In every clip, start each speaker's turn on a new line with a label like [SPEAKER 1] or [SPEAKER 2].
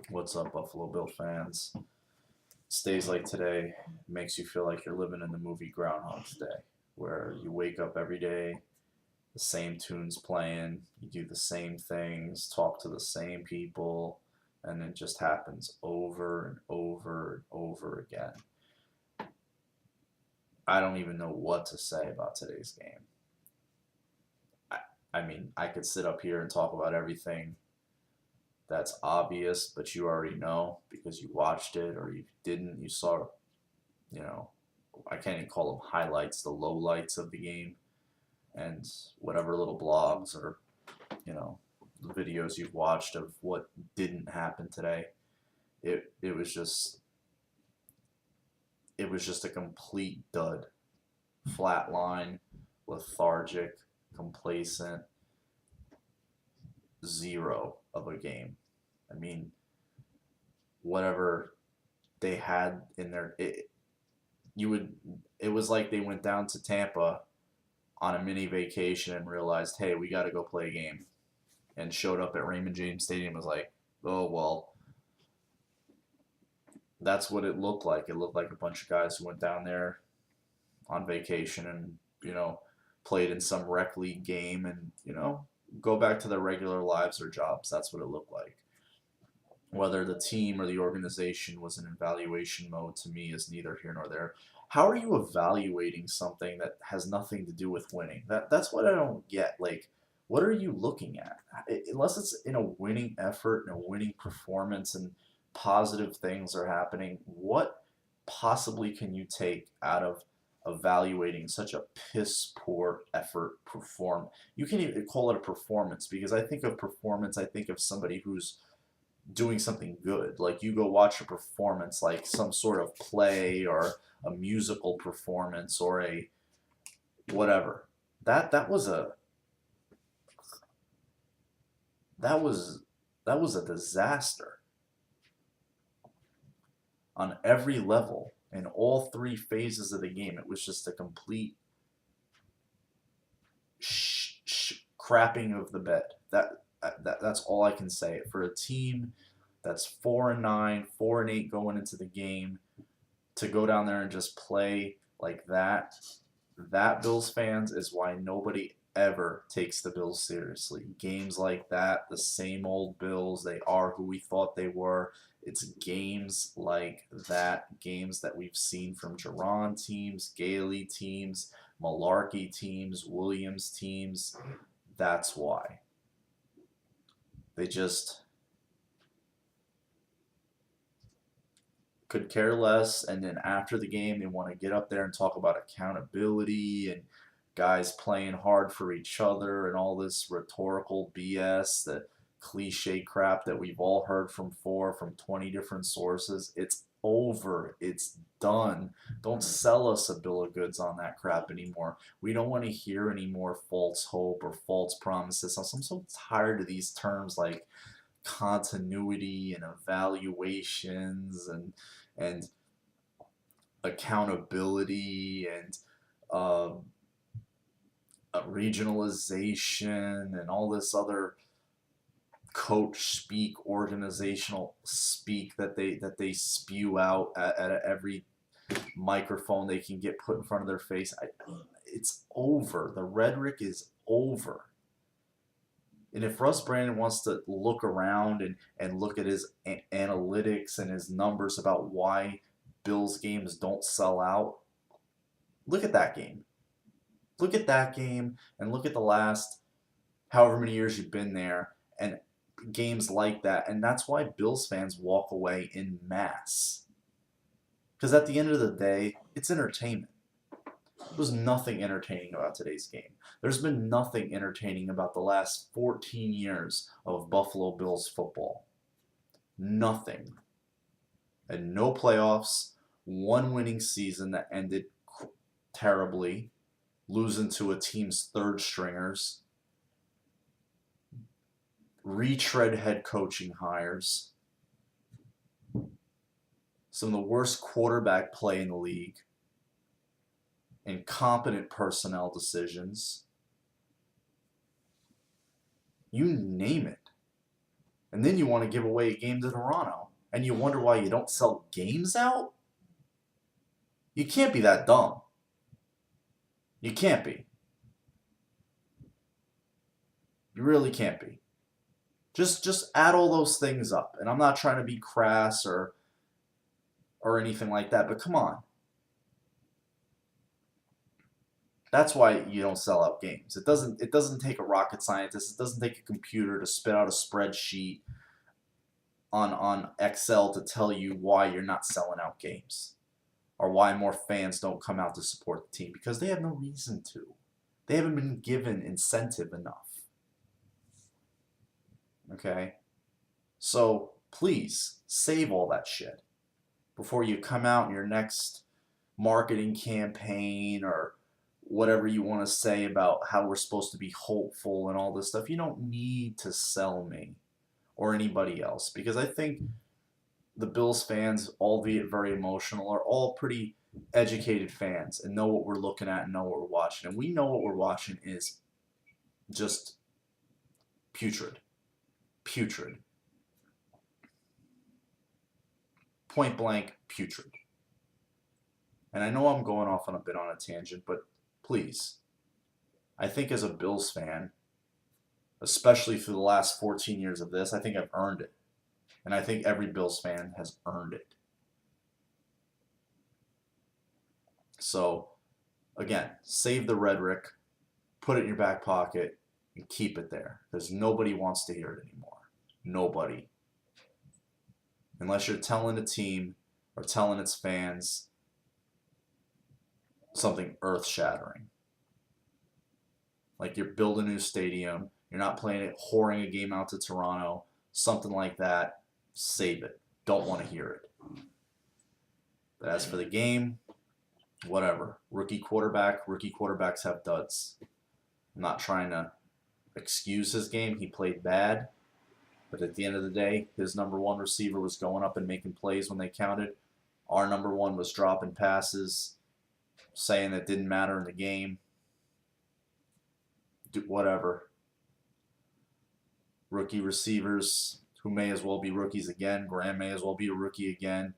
[SPEAKER 1] What's up, Buffalo Bill fans? Days like today makes you feel like you're living in the movie Groundhog's Day, where you wake up every day, the same tunes playing, you do the same things, talk to the same people, and it just happens over and over and over again. I don't even know what to say about today's game. I, I mean, I could sit up here and talk about everything that's obvious, but you already know because you watched it, or you didn't, you saw, you know, I can't even call them highlights, the lowlights of the game, and whatever little blogs or, you know, the videos you've watched of what didn't happen today. It was just a complete dud. Flat line, lethargic, complacent, zero of a game. I mean, whatever they had in their you would it was like they went down to Tampa on a mini vacation and realized, hey, we got to go play a game, and showed up at Raymond James Stadium and was like, oh well, that's what it looked like. It looked like a bunch of guys who went down there on vacation and played in some rec league game and go back to their regular lives or jobs. That's what it looked like. Whether the team or the organization was in evaluation mode to me is neither here nor there. How are you evaluating something that has nothing to do with winning? That's what I don't get. Like, what are you looking at? Unless it's in a winning effort and a winning performance and positive things are happening, what possibly can you take out of evaluating such a piss poor effort perform? You can't even call it a performance, because I think of performance, I think of somebody who's doing something good. Like, you go watch a performance, like some sort of play or a musical performance or a whatever. That was a that was that was a disaster on every level in all three phases of the game. It was just a complete crapping of the bed. That's all I can say. For a team that's 4-9, 4-8 going into the game, to go down there and just play like that, that Bills fans is why nobody ever takes the Bills seriously. Games like that, the same old Bills, they are who we thought they were. It's games like that, games that we've seen from Jerron teams, Gailey teams, Malarkey teams, Williams teams. That's why. They just could care less, and then after the game they want to get up there and talk about accountability and guys playing hard for each other and all this rhetorical BS, the cliche crap that we've all heard from 20 different sources. It's over. It's done. Don't sell us a bill of goods on that crap anymore. We don't want to hear any more false hope or false promises. I'm so tired of these terms like continuity and evaluations and accountability and uh, regionalization and all this other coach speak, organizational speak that they spew out at every microphone they can get put in front of their face. It's over. The rhetoric is over. And if Russ Brandon wants to look around and look at his analytics and his numbers about why Bills games don't sell out, look at that game. Look at that game and look at the last however many years you've been there and games like that. And that's why Bills fans walk away in mass. Because at the end of the day, it's entertainment. There was nothing entertaining about today's game. There's been nothing entertaining about the last 14 years of Buffalo Bills football. Nothing. And no playoffs, one winning season that ended terribly, losing to a team's third stringers, retread head coaching hires, some of the worst quarterback play in the league, incompetent personnel decisions, you name it. And then you want to give away a game to Toronto. And you wonder why you don't sell games out? You can't be that dumb. You can't be. You really can't be. Just add all those things up. And I'm not trying to be crass or anything like that, but come on. That's why you don't sell out games. It doesn't take a rocket scientist. It doesn't take a computer to spit out a spreadsheet on Excel to tell you why you're not selling out games or why more fans don't come out to support the team, because they have no reason to. They haven't been given incentive enough. Okay? So please save all that shit before you come out in your next marketing campaign or whatever you want to say about how we're supposed to be hopeful and all this stuff. You don't need to sell me or anybody else, because I think the Bills fans, albeit very emotional, are all pretty educated fans and know what we're looking at and know what we're watching. And we know what we're watching is just putrid. Putrid. Point blank putrid. And I know I'm going off on a bit on a tangent, but please, I think as a Bills fan, especially through the last 14 years of this, I think I've earned it. And I think every Bills fan has earned it. So, again, save the rhetoric, put it in your back pocket, and keep it there. Because nobody wants to hear it anymore. Nobody. Unless you're telling a team or telling its fans something earth-shattering. Like you're building a new stadium, you're not playing it, whoring a game out to Toronto, something like that. Save it. Don't want to hear it. But as for the game, whatever. Rookie quarterbacks have duds. I'm not trying to excuse his game. He played bad. But at the end of the day, his number one receiver was going up and making plays when they counted. Our number one was dropping passes, saying that didn't matter in the game. Whatever. Rookie receivers who may as well be rookies again. Graham may as well be a rookie again.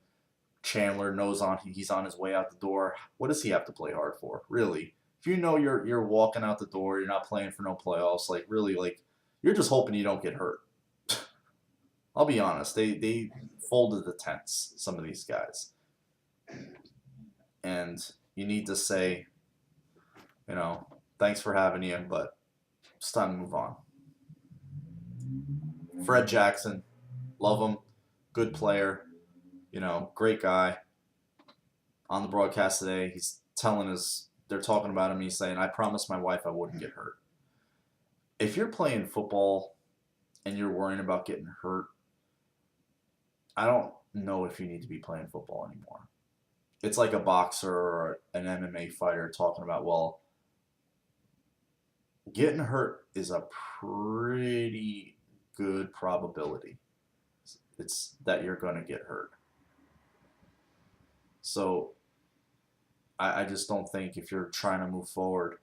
[SPEAKER 1] Chandler knows he's on his way out the door. What does he have to play hard for? Really? If you know you're walking out the door, you're not playing for no playoffs, like really, like you're just hoping you don't get hurt. I'll be honest, they folded the tents, some of these guys. And you need to say, thanks for having you, but it's time to move on. Fred Jackson, love him, good player, great guy. On the broadcast today, he's they're talking about him, he's saying, I promised my wife I wouldn't get hurt. If you're playing football and you're worrying about getting hurt, I don't know if you need to be playing football anymore. It's like a boxer or an MMA fighter talking about, well, getting hurt is a pretty good probability. It's that you're going to get hurt. So I just don't think if you're trying to move forward,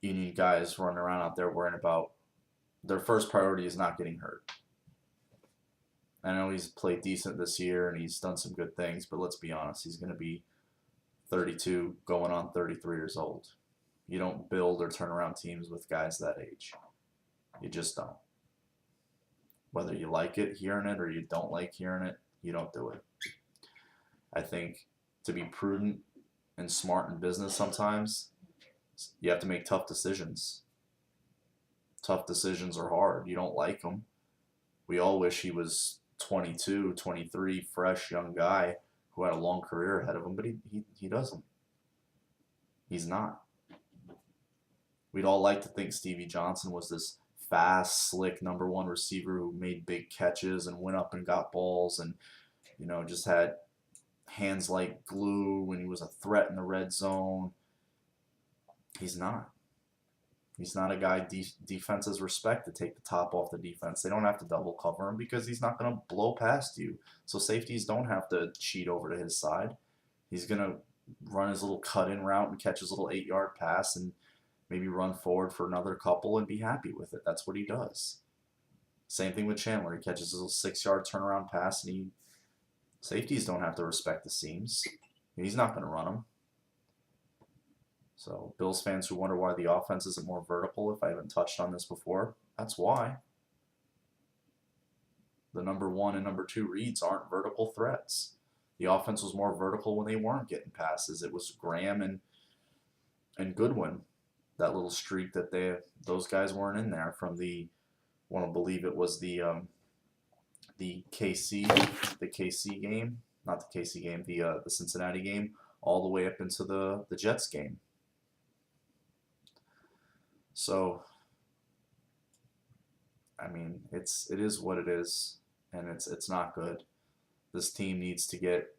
[SPEAKER 1] you need guys running around out there worrying about their first priority is not getting hurt. I know he's played decent this year and he's done some good things, but let's be honest, he's going to be 32 going on 33 years old. You don't build or turn around teams with guys that age. You just don't. Whether you like it, hearing it, or you don't like hearing it, you don't do it. I think to be prudent and smart in business sometimes, you have to make tough decisions. Tough decisions are hard. You don't like them. We all wish he was 22, 23, fresh, young guy who had a long career ahead of him, but he doesn't. He's not. We'd all like to think Stevie Johnson was this fast, slick number one receiver who made big catches and went up and got balls and, just had hands like glue when he was a threat in the red zone. He's not. He's not a guy defenses respect to take the top off the defense. They don't have to double cover him because he's not going to blow past you. So safeties don't have to cheat over to his side. He's going to run his little cut-in route and catch his little 8-yard pass and maybe run forward for another couple and be happy with it. That's what he does. Same thing with Chandler. He catches his little 6-yard turnaround pass, and safeties don't have to respect the seams. He's not going to run them. So Bills fans who wonder why the offense isn't more vertical, if I haven't touched on this before, that's why. The number 1 and number 2 reads aren't vertical threats. The offense was more vertical when they weren't getting passes. It was Graham and Goodwin, that little streak that those guys weren't in there from I want to believe it was the KC game, not the KC game, the Cincinnati game, all the way up into the Jets game. So, I mean, it is what it is, and it's not good. This team needs to get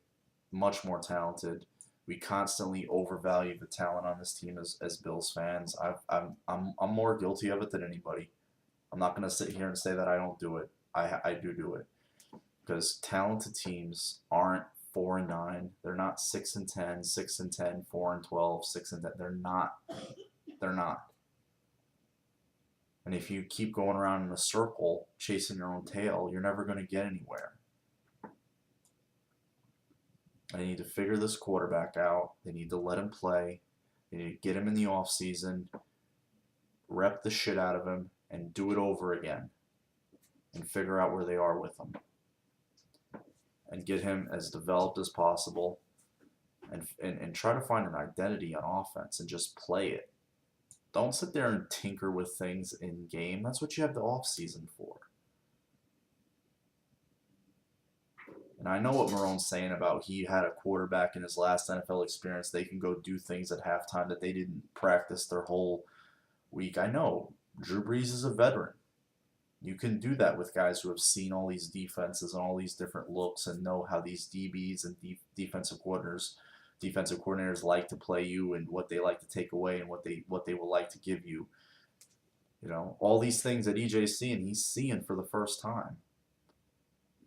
[SPEAKER 1] much more talented. We constantly overvalue the talent on this team as Bills fans. I'm more guilty of it than anybody. I'm not going to sit here and say that I don't do it. I do it, because talented teams aren't 4-9. They're not 6-10, 6-10, 4-12, 6-10. They're not. And if you keep going around in a circle chasing your own tail, you're never going to get anywhere. They need to figure this quarterback out. They need to let him play. They need to get him in the offseason, rep the shit out of him, and do it over again. And figure out where they are with him. And get him as developed as possible. And try to find an identity on offense and just play it. Don't sit there and tinker with things in game. That's what you have the offseason for. And I know what Marone's saying about he had a quarterback in his last NFL experience. They can go do things at halftime that they didn't practice their whole week. I know. Drew Brees is a veteran. You can do that with guys who have seen all these defenses and all these different looks and know how these DBs and defensive coordinators like to play you and what they like to take away and what they will like to give you. You know, all these things that EJ's seeing, he's seeing for the first time.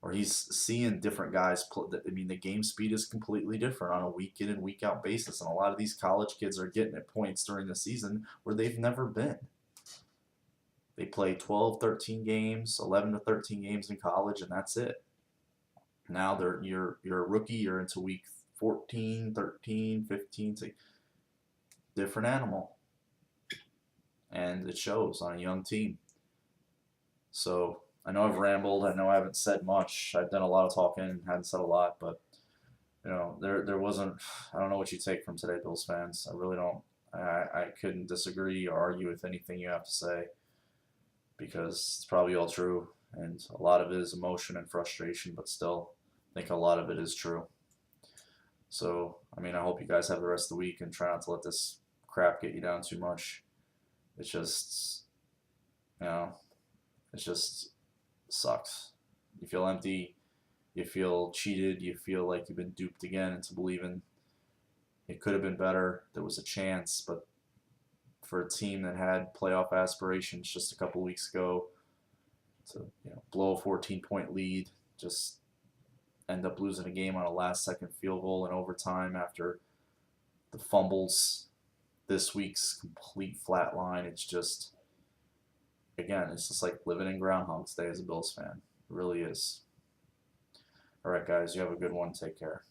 [SPEAKER 1] Or he's seeing different guys play. I mean, the game speed is completely different on a week in and week out basis. And a lot of these college kids are getting at points during the season where they've never been. They play 12, 13 games, 11 to 13 games in college, and that's it. Now you're a rookie, you're into week 14, 13, 15, different animal. And it shows on a young team. So I know I've rambled. I know I haven't said much. I've done a lot of talking, haven't said a lot, but you know, there wasn't. I don't know what you take from today, Bills fans. I really don't. I couldn't disagree or argue with anything you have to say, because it's probably all true, and a lot of it is emotion and frustration, but still, I think a lot of it is true. So, I mean, I hope you guys have the rest of the week and try not to let this crap get you down too much. It's just, you know, it just sucks. You feel empty. You feel cheated. You feel like you've been duped again into believing it could have been better. There was a chance, but for a team that had playoff aspirations just a couple weeks ago to blow a 14-point lead, just end up losing a game on a last-second field goal in overtime after the fumbles, this week's complete flat line. It's just, again, it's just like living in Groundhog's Day as a Bills fan. It really is. All right, guys, you have a good one. Take care.